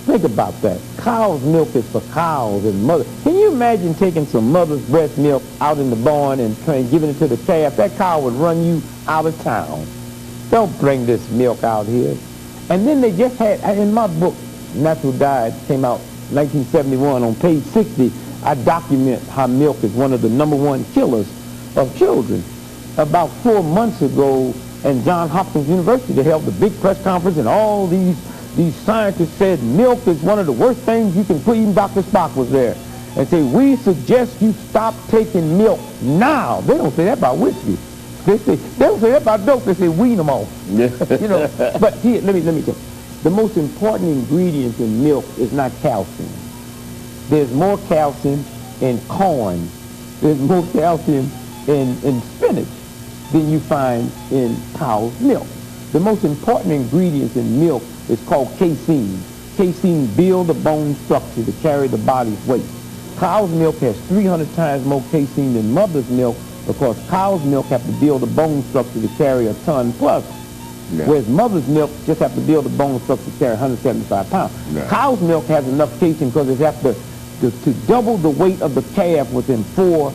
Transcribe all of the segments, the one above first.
Think about that. Cow's milk is for cows and mothers. Can you imagine taking some mother's breast milk out in the barn and giving it to the calf? That cow would run you out of town. Don't bring this milk out here. And then they just had, in my book, Natural Diet, came out 1971, on page 60, I document how milk is one of the #1 killers of children. About 4 months ago, in Johns Hopkins University, they held a big press conference, and all these scientists said milk is one of the worst things you can put. Even Dr. Spock was there, and say, we suggest you stop taking milk now. They don't say that about whiskey. They don't say that about dope. They say wean them off. You know. But here, let me tell you. The most important ingredient in milk is not calcium. There's more calcium in corn. There's more calcium in spinach than you find in cow's milk. The most important ingredient in milk is called casein. Casein builds the bone structure to carry the body's weight. Cow's milk has 300 times more casein than mother's milk, because cow's milk have to build the bone structure to carry a ton plus. Yeah. Whereas mother's milk just have to build the bone structure to carry 175 pounds. Yeah. Cow's milk has enough casein because it has to double the weight of the calf within 4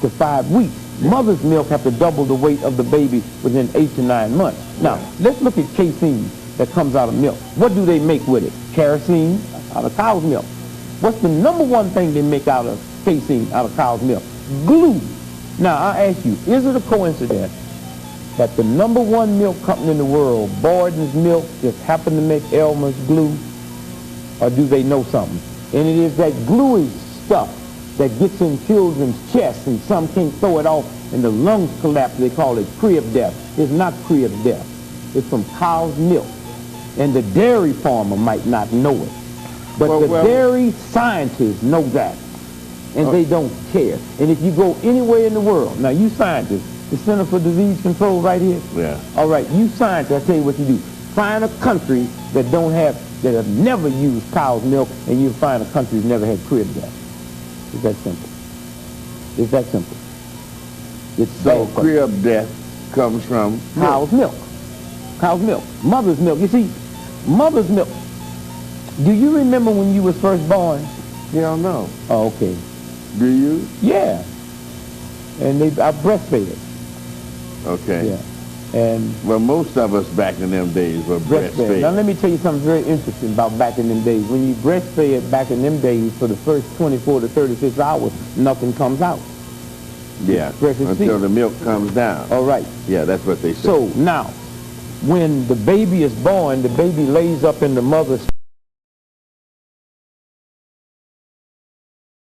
to 5 weeks. Yeah. Mother's milk have to double the weight of the baby within 8 to 9 months. Now, let's look at casein that comes out of milk. What do they make with it? Kerosene out of cow's milk. What's the #1 thing they make out of casein out of cow's milk? Glue. Now, I ask you, is it a coincidence that the #1 milk company in the world, Borden's Milk, just happened to make Elmer's glue? Or do they know something? And it is that gluey stuff that gets in children's chests, and some can't throw it off and the lungs collapse. They call it crib death. It's not crib death. It's from cow's milk. And the dairy farmer might not know it. But the dairy scientists know that. And they don't care. And if you go anywhere in the world, now you scientists, the Center for Disease Control right here. Yeah. All right, you scientists, I tell you what you do. Find a country that that have never used cow's milk, and you'll find a country that's never had crib death. It's that simple. It's that simple. It's so crib death comes from cow's milk. Cow's milk. Mother's milk. You see, mother's milk. Do you remember when you was first born? Yeah, no. Oh, okay. Do you? Yeah. And I breastfed it. Okay. Yeah. And well, most of us back in them days were breastfed. Now let me tell you something very interesting about back in them days. When you breastfed back in them days, for the first 24 to 36 hours, nothing comes out. Yeah. Until the milk comes down. All right. Yeah, that's what they say. So now, when the baby is born, the baby lays up in the mother's